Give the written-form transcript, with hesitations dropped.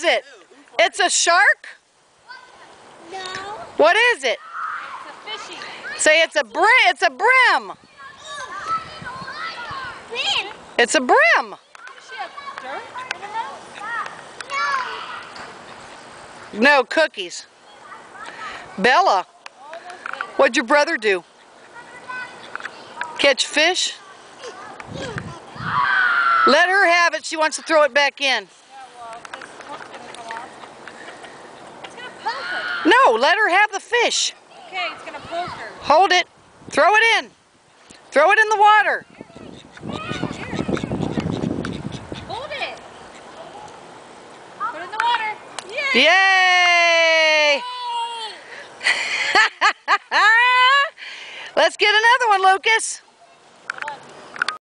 it? It's a shark? No. What is it? It's a fishy. Say it's a brim. It's a brim. Brim. It's a brim. Does she have dirt in her mouth? No, cookies. Bella, what'd your brother do? Catch fish? Let her have it. She wants to throw it back in. Yeah, well, this hook's gonna come off. It's gonna poke her. No, let her have the fish. Okay, it's gonna poke her. Hold it. Throw it in. Throw it in the water. Hold it. Put it in the water. Yay! Yay! Let's get another one, Lucas.